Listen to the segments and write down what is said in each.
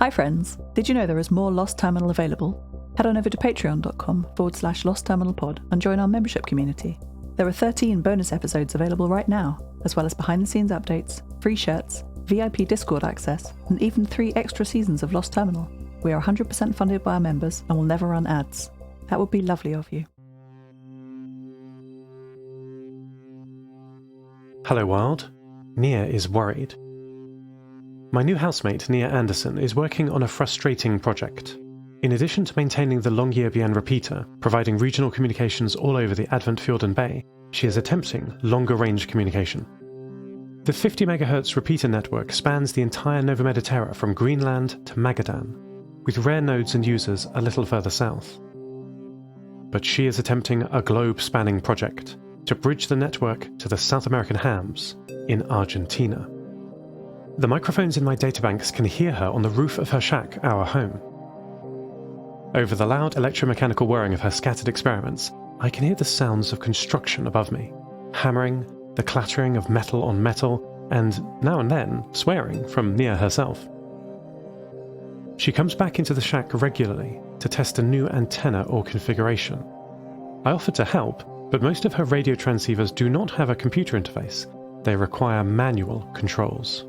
Hi friends, did you know there is more Lost Terminal available? Head on over to patreon.com/lostterminalpod and join our membership community. There are 13 bonus episodes available right now, as well as behind-the-scenes updates, free shirts, VIP Discord access, and even 3 extra seasons of Lost Terminal. We are 100% funded by our members and will never run ads. That would be lovely of you. Hello world, Nia is worried. My new housemate, Nia Anderson, is working on a frustrating project. In addition to maintaining the Longyearbyen repeater, providing regional communications all over the Adventfjorden Bay, she is attempting longer-range communication. The 50 MHz repeater network spans the entire Nova Mediterra from Greenland to Magadan, with rare nodes and users a little further south. But she is attempting a globe-spanning project to bridge the network to the South American hams in Argentina. The microphones in my databanks can hear her on the roof of her shack, our home. Over the loud electromechanical whirring of her scattered experiments, I can hear the sounds of construction above me, hammering, the clattering of metal on metal, and now and then swearing from Nia herself. She comes back into the shack regularly to test a new antenna or configuration. I offered to help, but most of her radio transceivers do not have a computer interface. They require manual controls.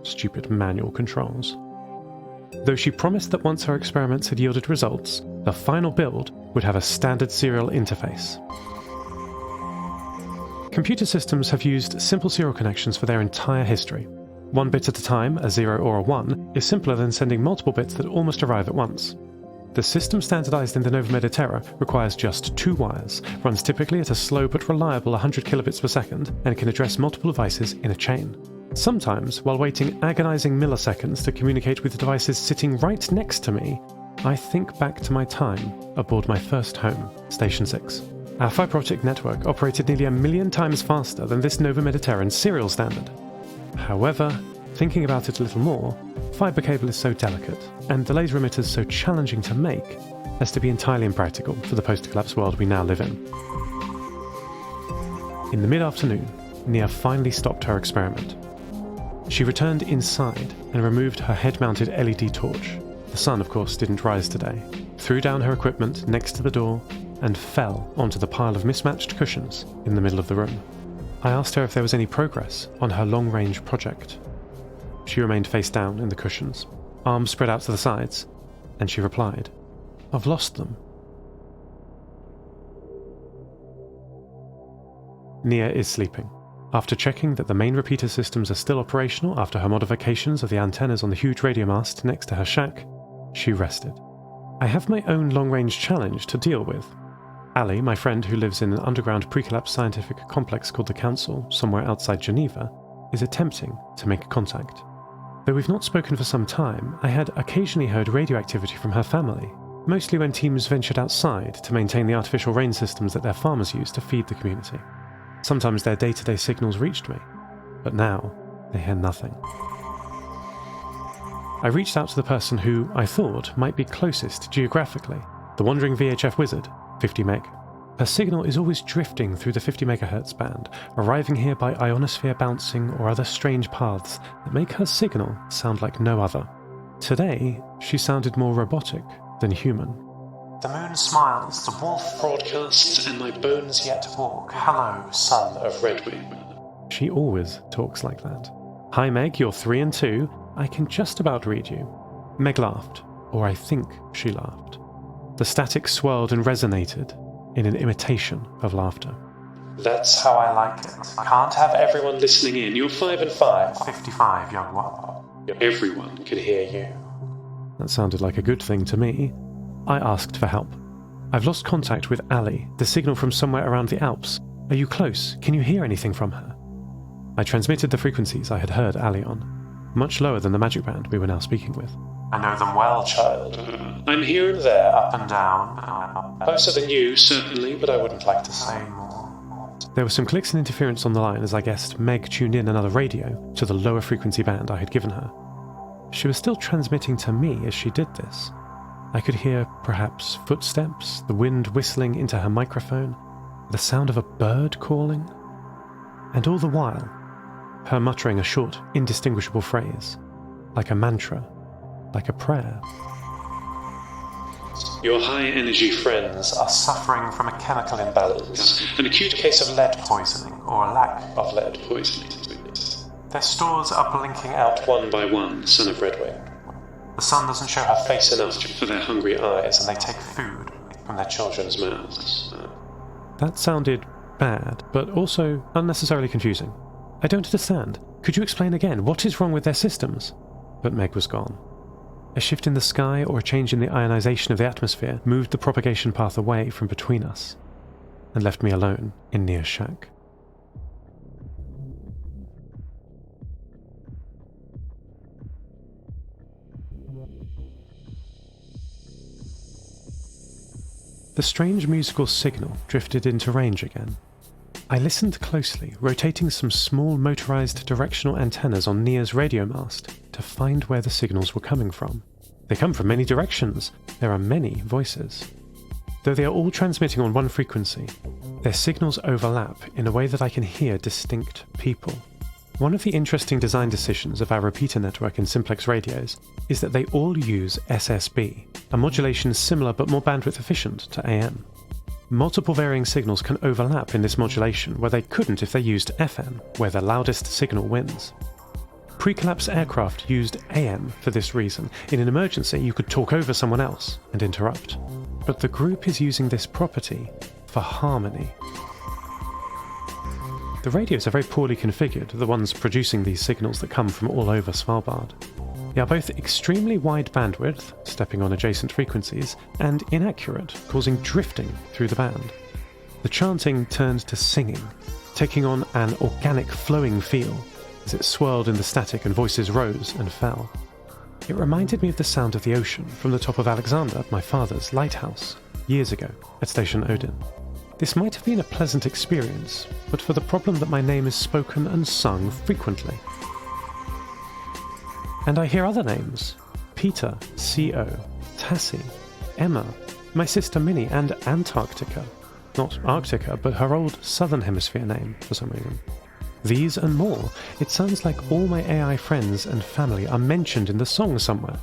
Stupid manual controls. Though she promised that once her experiments had yielded results, the final build would have a standard serial interface. Computer systems have used simple serial connections for their entire history. 1 bit at a time, a 0 or a 1, is simpler than sending multiple bits that almost arrive at once. The system standardized in the Nova Mediterra requires just 2 wires, runs typically at a slow but reliable 100 kilobits per second, and can address multiple devices in a chain. Sometimes, while waiting agonizing milliseconds to communicate with devices sitting right next to me, I think back to my time aboard my first home, Station 6. Our fibre optic network operated nearly 1 million times faster than this Nova Mediterran serial standard. However, thinking about it a little more, fibre cable is so delicate, and the laser emitters so challenging to make, as to be entirely impractical for the post-collapse world we now live in. In the mid-afternoon, Nia finally stopped her experiment. She returned inside and removed her head-mounted LED torch. The sun, of course, didn't rise today, threw down her equipment next to the door, and fell onto the pile of mismatched cushions in the middle of the room. I asked her if there was any progress on her long-range project. She remained face down in the cushions, arms spread out to the sides, and she replied, "I've lost them." Nia is sleeping. After checking that the main repeater systems are still operational after her modifications of the antennas on the huge radio mast next to her shack, she rested. I have my own long-range challenge to deal with. Ali, my friend who lives in an underground pre-collapse scientific complex called the Council, somewhere outside Geneva, is attempting to make contact. Though we've not spoken for some time, I had occasionally heard radio activity from her family, mostly when teams ventured outside to maintain the artificial rain systems that their farmers use to feed the community. Sometimes their day-to-day signals reached me, but now they hear nothing. I reached out to the person who I thought might be closest geographically, the wandering VHF wizard, 50 meg. Her signal is always drifting through the 50 MHz band, arriving here by ionosphere bouncing or other strange paths that make her signal sound like no other. Today, she sounded more robotic than human. The moon smiles, the wolf broadcasts, and my bones yet walk. Hello, son of Redwing. She always talks like that. Hi Meg, you're 3 and 2. I can just about read you. Meg laughed, or I think she laughed. The static swirled and resonated in an imitation of laughter. That's how I like it. Can't have everyone listening in. You're 5 and 5. 55, young one. Everyone can hear you. That sounded like a good thing to me. I asked for help. I've lost contact with Ali, the signal from somewhere around the Alps. Are you close? Can you hear anything from her? I transmitted the frequencies I had heard Ali on, much lower than the magic band we were now speaking with. I know them well, child. I'm here and there, up and down. Closer than you, certainly, but I wouldn't like to say more. There were some clicks and interference on the line as I guessed Meg tuned in another radio to the lower frequency band I had given her. She was still transmitting to me as she did this. I could hear, perhaps, footsteps, the wind whistling into her microphone, the sound of a bird calling, and all the while, her muttering a short, indistinguishable phrase, like a mantra, like a prayer. Your high-energy friends are suffering from a chemical imbalance, an acute case of lead poisoning, or a lack of lead poisoning. Their stores are blinking out one by one, son of Redwing. The sun doesn't show her face enough for their hungry eyes, and they take food from their children's mouths. That sounded bad, but also unnecessarily confusing. I don't understand. Could you explain again? What is wrong with their systems? But Meg was gone. A shift in the sky or a change in the ionization of the atmosphere moved the propagation path away from between us and left me alone in Nia's shack. The strange musical signal drifted into range again. I listened closely, rotating some small motorized directional antennas on Nia's radio mast to find where the signals were coming from. They come from many directions. There are many voices. Though they are all transmitting on one frequency, their signals overlap in a way that I can hear distinct people. One of the interesting design decisions of our repeater network in simplex radios is that they all use SSB, a modulation similar but more bandwidth efficient to AM. Multiple varying signals can overlap in this modulation where they couldn't if they used FM, where the loudest signal wins. Pre-collapse aircraft used AM for this reason. In an emergency, you could talk over someone else and interrupt. But the group is using this property for harmony. The radios are very poorly configured, the ones producing these signals that come from all over Svalbard. They are both extremely wide bandwidth, stepping on adjacent frequencies, and inaccurate, causing drifting through the band. The chanting turned to singing, taking on an organic flowing feel as it swirled in the static and voices rose and fell. It reminded me of the sound of the ocean from the top of Alexander, my father's lighthouse, years ago at Station Odin. This might have been a pleasant experience, but for the problem that my name is spoken and sung frequently. And I hear other names: Peter, C.O., Tassie, Emma, my sister Minnie, and Antarctica. Not Arctica, but her old Southern Hemisphere name, for some reason. These and more. It sounds like all my AI friends and family are mentioned in the song somewhere.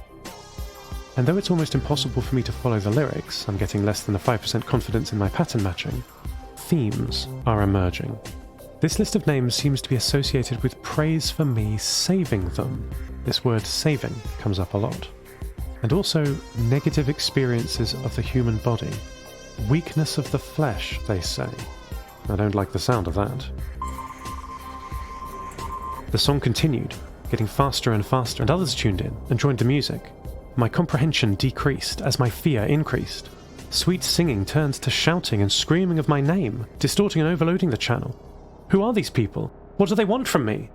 And though it's almost impossible for me to follow the lyrics, I'm getting less than a 5% confidence in my pattern matching, themes are emerging. This list of names seems to be associated with praise for me saving them. This word saving comes up a lot. And also negative experiences of the human body. Weakness of the flesh, they say. I don't like the sound of that. The song continued, getting faster and faster, and others tuned in and joined the music. My comprehension decreased as my fear increased. Sweet singing turned to shouting and screaming of my name, distorting and overloading the channel. Who are these people? What do they want from me?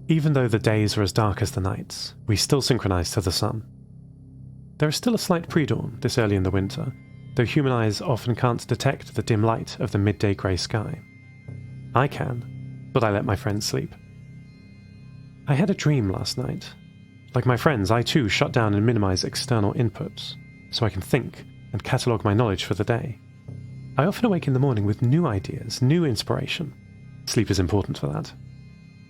Even though the days are as dark as the nights, we still synchronize to the sun. There is still a slight pre-dawn this early in the winter, though human eyes often can't detect the dim light of the midday grey sky. I can, but I let my friends sleep. I had a dream last night. Like my friends, I too shut down and minimize external inputs, so I can think and catalogue my knowledge for the day. I often awake in the morning with new ideas, new inspiration. Sleep is important for that.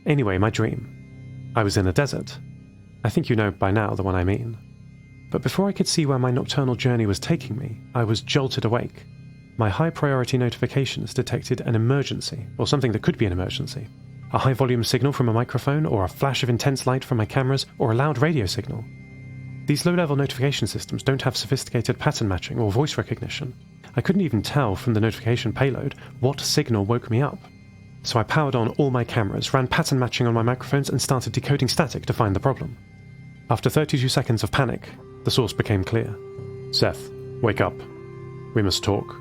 Anyway, my dream. I was in a desert. I think you know by now the one I mean. But before I could see where my nocturnal journey was taking me, I was jolted awake. My high-priority notifications detected an emergency, or something that could be an emergency. A high-volume signal from a microphone, or a flash of intense light from my cameras, or a loud radio signal. These low-level notification systems don't have sophisticated pattern matching or voice recognition. I couldn't even tell from the notification payload what signal woke me up. So I powered on all my cameras, ran pattern matching on my microphones, and started decoding static to find the problem. After 32 seconds of panic, the source became clear. "Seth, wake up. We must talk,"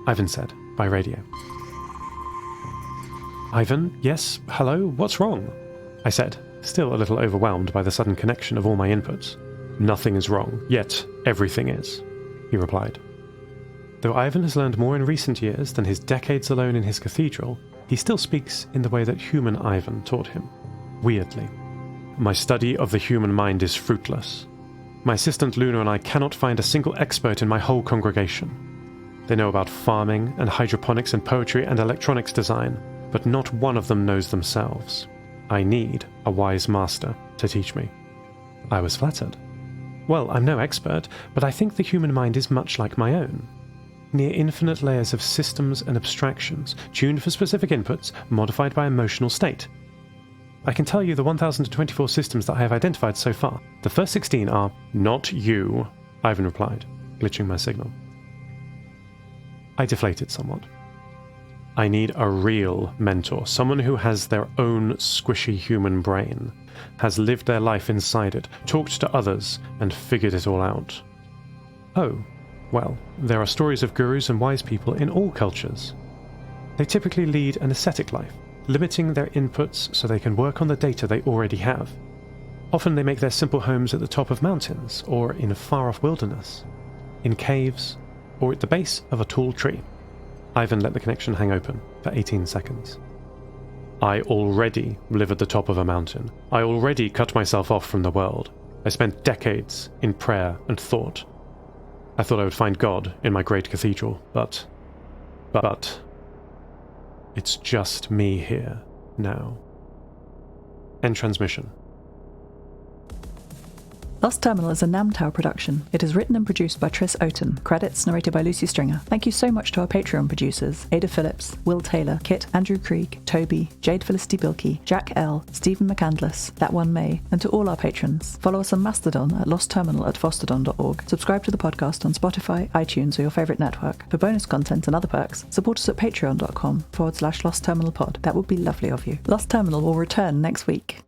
Ivan said, by radio. "Ivan, yes, hello, what's wrong?" I said, still a little overwhelmed by the sudden connection of all my inputs. "Nothing is wrong, yet everything is," he replied. Though Ivan has learned more in recent years than his decades alone in his cathedral, he still speaks in the way that human Ivan taught him. Weirdly. "My study of the human mind is fruitless. My assistant Luna and I cannot find a single expert in my whole congregation. They know about farming and hydroponics and poetry and electronics design, but not one of them knows themselves. I need a wise master to teach me." I was flattered. "Well, I'm no expert, but I think the human mind is much like my own. Near infinite layers of systems and abstractions, tuned for specific inputs, modified by emotional state. I can tell you the 1,024 systems that I have identified so far. The first 16 are not you," Ivan replied, glitching my signal. I deflated somewhat. "I need a real mentor, someone who has their own squishy human brain, has lived their life inside it, talked to others, and figured it all out." "Oh, well, there are stories of gurus and wise people in all cultures. They typically lead an ascetic life, limiting their inputs so they can work on the data they already have. Often they make their simple homes at the top of mountains, or in a far-off wilderness, in caves, or at the base of a tall tree." Ivan let the connection hang open for 18 seconds. "I already live at the top of a mountain. I already cut myself off from the world. I spent decades in prayer and thought. I thought I would find God in my great cathedral, but it's just me here now." End transmission. Lost Terminal is a Namtao production. It is written and produced by Tris Oaten. Credits narrated by Lucy Stringer. Thank you so much to our Patreon producers: Ada Phillips, Wil Taylor, Kit, Andrew Krieg, Toby, Jade, Felicity, Bilkey, Jack L, Stephen McCandless, thatonemae, and to all our patrons. Follow us on Mastodon at lostterminal@fostodon.org. Subscribe to the podcast on Spotify, iTunes, or your favourite network. For bonus content and other perks, support us at patreon.com/lostterminalpod. That would be lovely of you. Lost Terminal will return next week.